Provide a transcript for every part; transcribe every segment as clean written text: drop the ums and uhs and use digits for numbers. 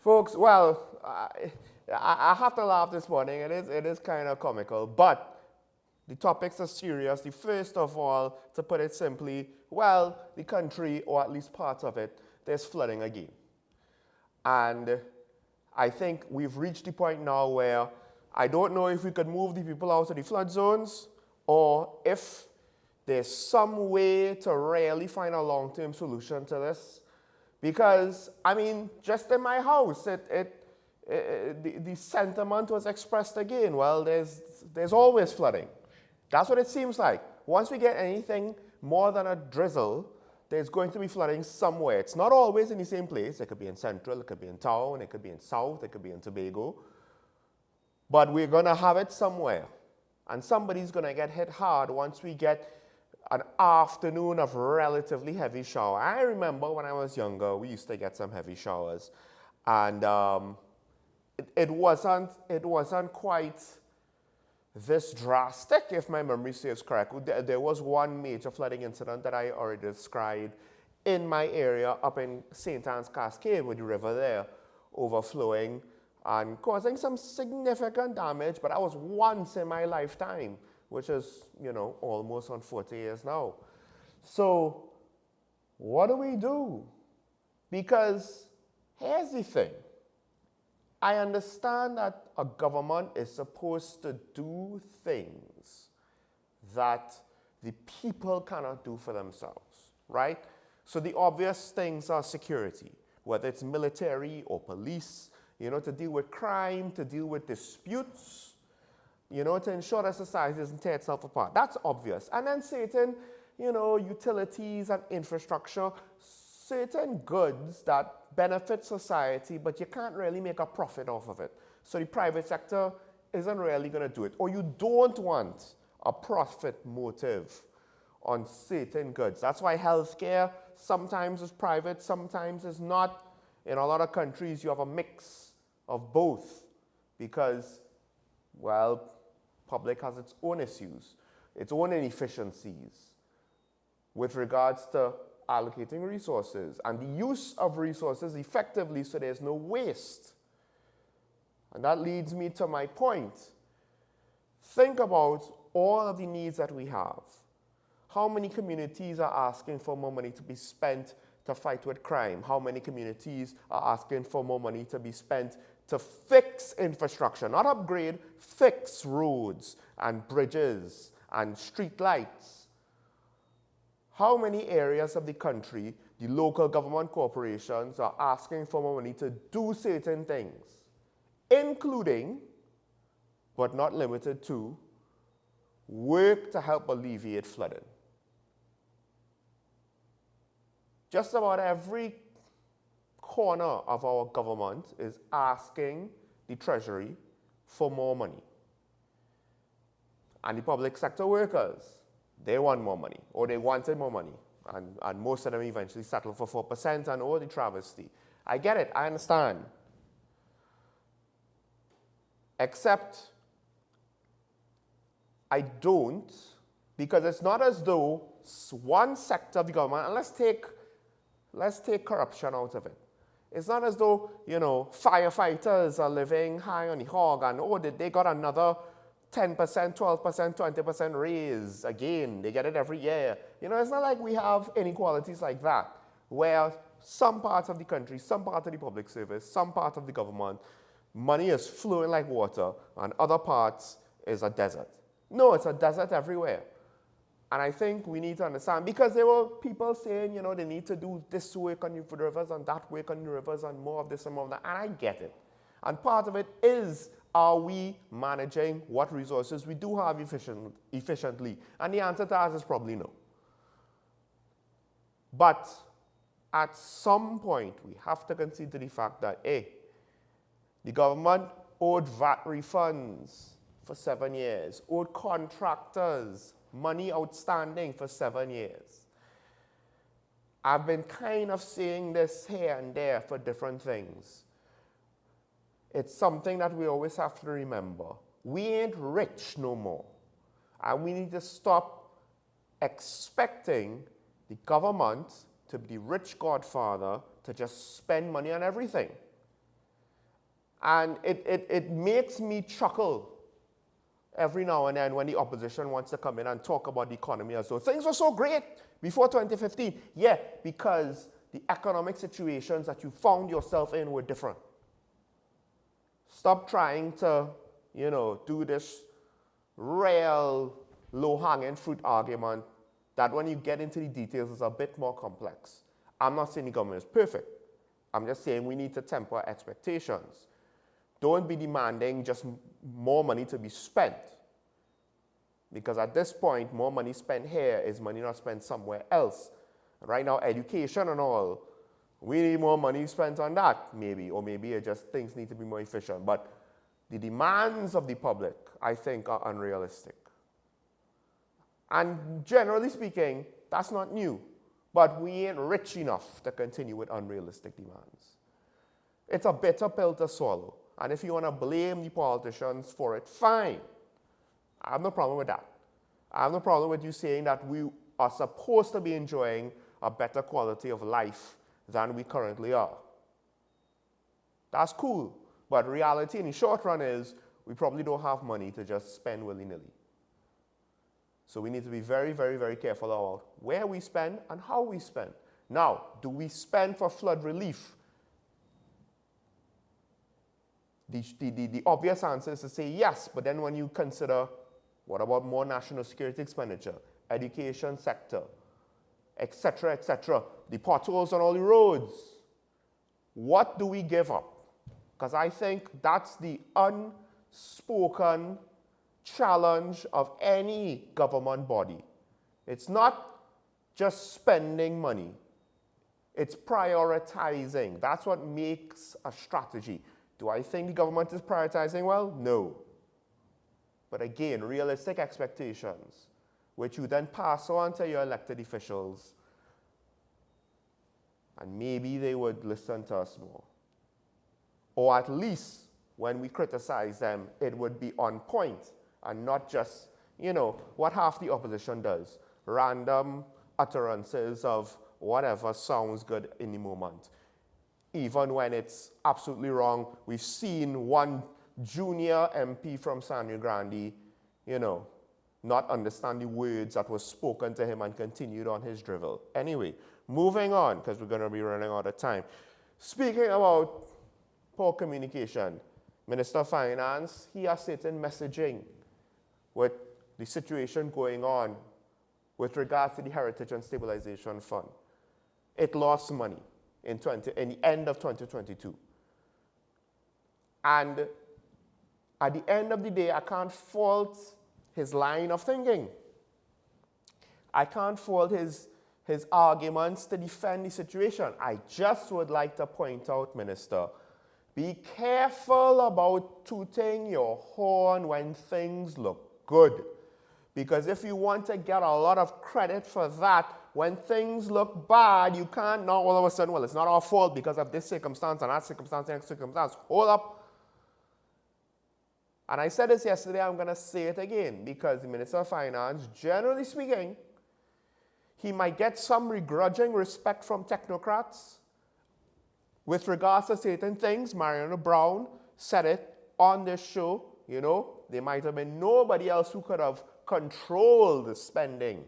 Folks, well, I have to laugh this morning. It is kind of comical, but the topics are serious. The first of all, to put it simply, well, the country, or at least parts of it, there's flooding again. And I think we've reached the point now where I don't know if we could move the people out of the flood zones or if there's some way to really find a long-term solution to this. Because, I mean, just in my house, the sentiment was expressed again. Well, there's always flooding. That's what it seems like. Once we get anything more than a drizzle, there's going to be flooding somewhere. It's not always in the same place. It could be in Central, it could be in Town, it could be in South, it could be in Tobago. But we're going to have it somewhere. And somebody's going to get hit hard once we get an afternoon of relatively heavy shower. I remember when I was younger, we used to get some heavy showers. And it wasn't quite this drastic, if my memory serves correct. There was one major flooding incident that I already described in my area up in St. Anne's Cascade with the river there overflowing and causing some significant damage, but that was once in my lifetime, which is, almost on 40 years now. So what do we do? Because here's the thing. I understand that a government is supposed to do things that the people cannot do for themselves, right? So the obvious things are security, whether it's military or police, to deal with crime, to deal with disputes, to ensure that society doesn't tear itself apart. That's obvious. And then certain, utilities and infrastructure, certain goods that benefit society, but you can't really make a profit off of it. So the private sector isn't really going to do it. Or you don't want a profit motive on certain goods. That's why healthcare sometimes is private, sometimes is not. In a lot of countries, you have a mix of both because, well, public has its own issues, its own inefficiencies with regards to allocating resources and the use of resources effectively so there's no waste. And that leads me to my point. Think about all of the needs that we have. How many communities are asking for more money to be spent to fight with crime? How many communities are asking for more money to be spent to fix infrastructure, not upgrade, fix roads and bridges and street lights? How many areas of the country, the local government corporations are asking for more money to do certain things, including, but not limited to, work to help alleviate flooding? Just about every corner of our government is asking the Treasury for more money. And the public sector workers, they want more money, or they wanted more money. And most of them eventually settled for 4% and all the travesty. I get it, I understand. Except I don't, because it's not as though one sector of the government, and let's take corruption out of it. It's not as though, firefighters are living high on the hog and, they got another 10%, 12%, 20% raise again. They get it every year. It's not like we have inequalities like that, where some parts of the country, some part of the public service, some part of the government, money is flowing like water, and other parts is a desert. No, it's a desert everywhere. And I think we need to understand, because there were people saying, they need to do this work on the rivers and that work on the rivers and more of this and more of that, and I get it. And part of it is, are we managing what resources we do have efficiently? And the answer to that is probably no. But at some point, we have to consider the fact that, the government owed VAT refunds for 7 years, owed contractors money outstanding for 7 years. I've been kind of saying this here and there for different things. It's something that we always have to remember. We ain't rich no more. And we need to stop expecting the government to be the rich godfather to just spend money on everything. And it makes me chuckle every now and then when the opposition wants to come in and talk about the economy as though things were so great before 2015. Yeah, because the economic situations that you found yourself in were different. Stop trying to, do this real low-hanging fruit argument that when you get into the details is a bit more complex. I'm not saying the government is perfect. I'm just saying we need to temper expectations. Don't be demanding just more money to be spent. Because at this point, more money spent here is money not spent somewhere else. Right now, education and all, we need more money spent on that, maybe. Or maybe it just things need to be more efficient. But the demands of the public, I think, are unrealistic. And generally speaking, that's not new. But we ain't rich enough to continue with unrealistic demands. It's a bitter pill to swallow. And if you want to blame the politicians for it, fine. I have no problem with that. I have no problem with you saying that we are supposed to be enjoying a better quality of life than we currently are. That's cool. But reality in the short run is we probably don't have money to just spend willy-nilly. So we need to be very, very, very careful about where we spend and how we spend. Now, do we spend for flood relief? The obvious answer is to say yes, but then when you consider what about more national security expenditure, education sector, etc., the potholes on all the roads, what do we give up? Because I think that's the unspoken challenge of any government body. It's not just spending money. It's prioritizing. That's what makes a strategy. Do I think the government is prioritizing well? No. But again, realistic expectations, which you then pass on to your elected officials, and maybe they would listen to us more. Or at least, when we criticize them, it would be on point and not just, what half the opposition does. Random utterances of whatever sounds good in the moment. Even when it's absolutely wrong. We've seen one junior MP from Sangre Grande, not understand the words that was spoken to him and continued on his drivel. Anyway, moving on, because we're going to be running out of time. Speaking about poor communication, Minister of Finance, he has certain messaging with the situation going on with regards to the Heritage and Stabilization Fund. It lost money in the end of 2022. And at the end of the day, I can't fault his line of thinking. I can't fault his arguments to defend the situation. I just would like to point out, Minister, be careful about tooting your horn when things look good. Because if you want to get a lot of credit for that, when things look bad, you can't now all of a sudden, well, it's not our fault because of this circumstance and that circumstance and that circumstance. Hold up. And I said this yesterday, I'm going to say it again, because the Minister of Finance, generally speaking, he might get some begrudging respect from technocrats with regards to certain things. Mariana Brown said it on this show, there might have been nobody else who could have controlled the spending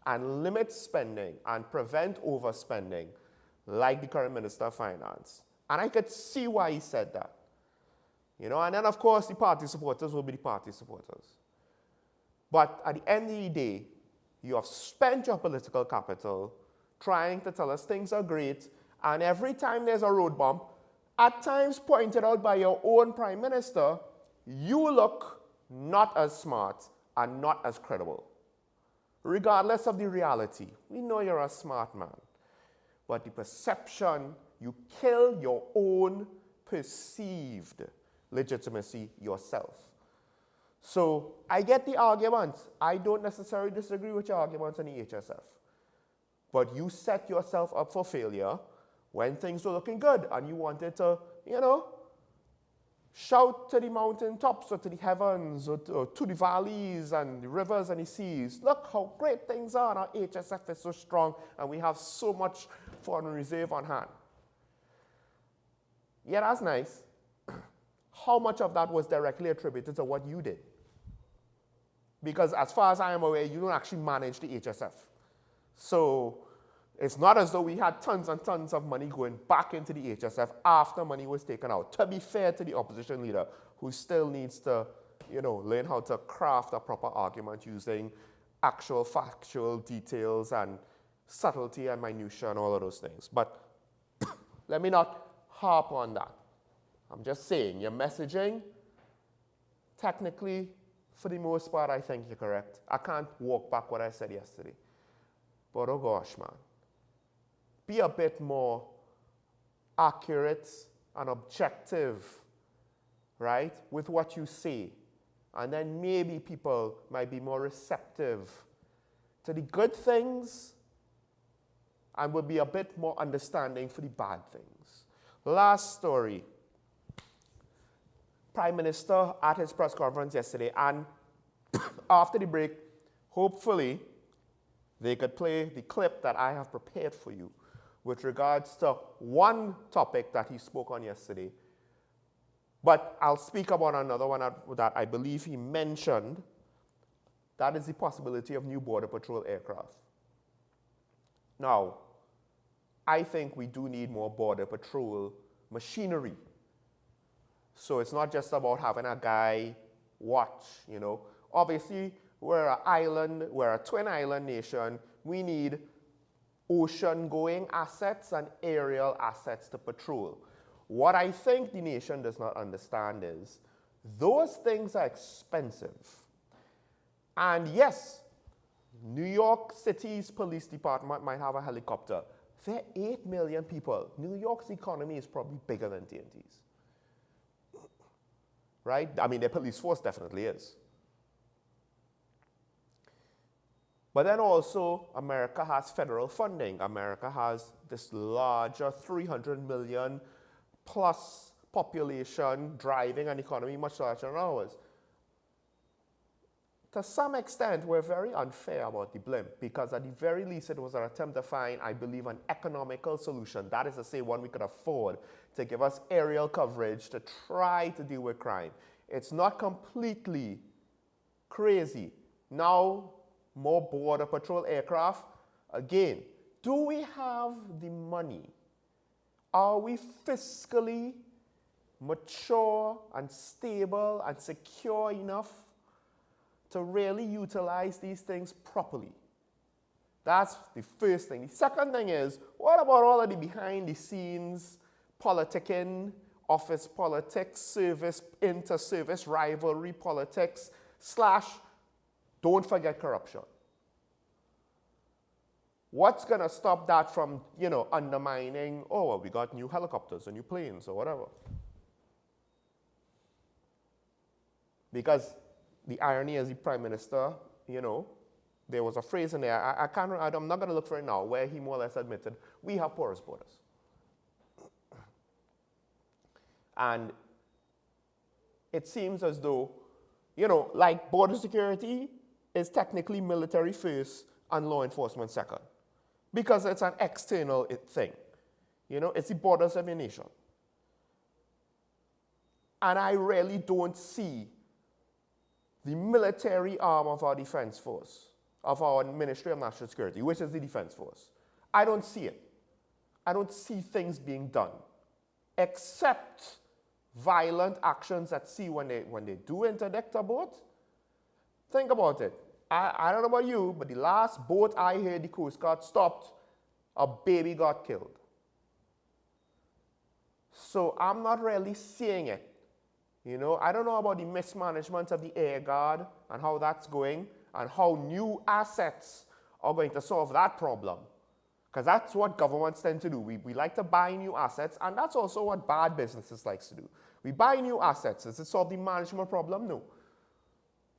and limit spending and prevent overspending like the current Minister of Finance. And I could see why he said that. And then of course the party supporters will be the party supporters. But at the end of the day, you have spent your political capital trying to tell us things are great, and every time there's a road bump, at times pointed out by your own Prime Minister, you look not as smart and not as credible. Regardless of the reality, we know you're a smart man. But the perception, you kill your own perceived legitimacy yourself. So I get the argument. I don't necessarily disagree with your arguments on the HSF. But you set yourself up for failure when things were looking good and you wanted to, shout to the mountaintops or to the heavens or to the valleys and the rivers and the seas. Look how great things are, and our HSF is so strong and we have so much foreign reserve on hand. Yeah, that's nice. how much of that was directly attributed to what you did? Because as far as I am aware, you don't actually manage the HSF. So it's not as though we had tons and tons of money going back into the HSF after money was taken out. To be fair to the opposition leader, who still needs to, learn how to craft a proper argument using actual factual details and subtlety and minutia and all of those things. But let me not harp on that. I'm just saying, your messaging, technically, for the most part, I think you're correct. I can't walk back what I said yesterday. But oh gosh, man. Be a bit more accurate and objective, right, with what you say. And then maybe people might be more receptive to the good things and will be a bit more understanding for the bad things. Last story. Prime Minister at his press conference yesterday, and after the break, hopefully, they could play the clip that I have prepared for you with regards to one topic that he spoke on yesterday. But I'll speak about another one that I believe he mentioned. That is the possibility of new Border Patrol aircraft. Now, I think we do need more Border Patrol machinery. So it's not just about having a guy watch, Obviously, we're a twin island nation. We need ocean-going assets and aerial assets to patrol. What I think the nation does not understand is those things are expensive. And yes, New York City's police department might have a helicopter. There are 8 million people. New York's economy is probably bigger than TNT's. Right? I mean, their police force definitely is. But then also, America has federal funding. America has this larger 300 million plus population driving an economy much larger than ours. To some extent, we're very unfair about the blimp because at the very least, it was an attempt to find, I believe, an economical solution. That is to say, one we could afford to give us aerial coverage to try to deal with crime. It's not completely crazy. Now, more Border Patrol aircraft. Again, do we have the money? Are we fiscally mature and stable and secure enough to really utilize these things properly? That's the first thing. The second thing is, what about all of the behind-the-scenes politicking, office politics, service, inter-service rivalry politics, / don't forget corruption? What's going to stop that from, undermining, oh, well, we got new helicopters or new planes or whatever? Because the irony as the Prime Minister, there was a phrase in there, I'm not going to look for it now, where he more or less admitted, we have porous borders. And it seems as though, like border security is technically military first and law enforcement second. Because it's an external thing. It's the borders of your nation. And I really don't see the military arm of our defense force, of our Ministry of National Security, which is the defense force. I don't see it. I don't see things being done, except violent actions at sea when they do interdict a boat. Think about it. I don't know about you, but the last boat I heard the Coast Guard stopped, a baby got killed. So I'm not really seeing it. I don't know about the mismanagement of the Air Guard and how that's going and how new assets are going to solve that problem. Because that's what governments tend to do. We like to buy new assets, and that's also what bad businesses likes to do. We buy new assets. Does it solve the management problem? No.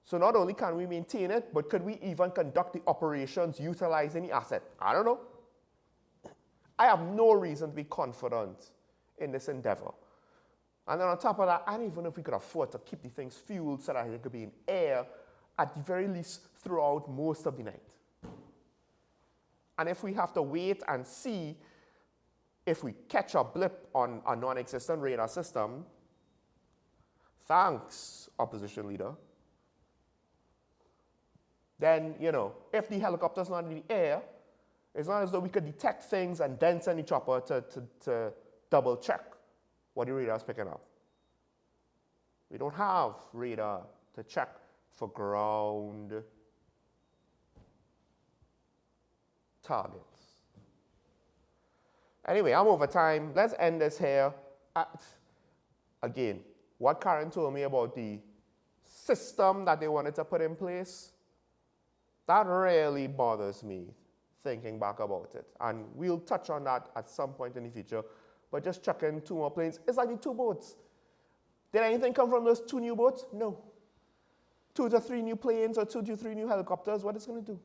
So not only can we maintain it, but could we even conduct the operations utilizing the asset? I don't know. I have no reason to be confident in this endeavor. And then on top of that, I don't even know if we could afford to keep the things fueled so that it could be in air at the very least throughout most of the night. And if we have to wait and see if we catch a blip on a non-existent radar system, Thanks, opposition leader. Then, if the helicopter's not in the air, it's not as though we could detect things and then send the chopper to double check what the radar's picking up. We don't have radar to check for ground targets. Anyway, I'm over time. Let's end this here. Again, what Karen told me about the system that they wanted to put in place, that really bothers me, thinking back about it. And we'll touch on that at some point in the future. But just chucking 2 more planes, it's like the 2 boats. Did anything come from those 2 new boats? No. 2 to 3 new planes or 2 to 3 new helicopters, what is it going to do?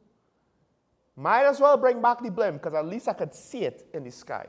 Might as well bring back the blimp, because at least I could see it in the sky.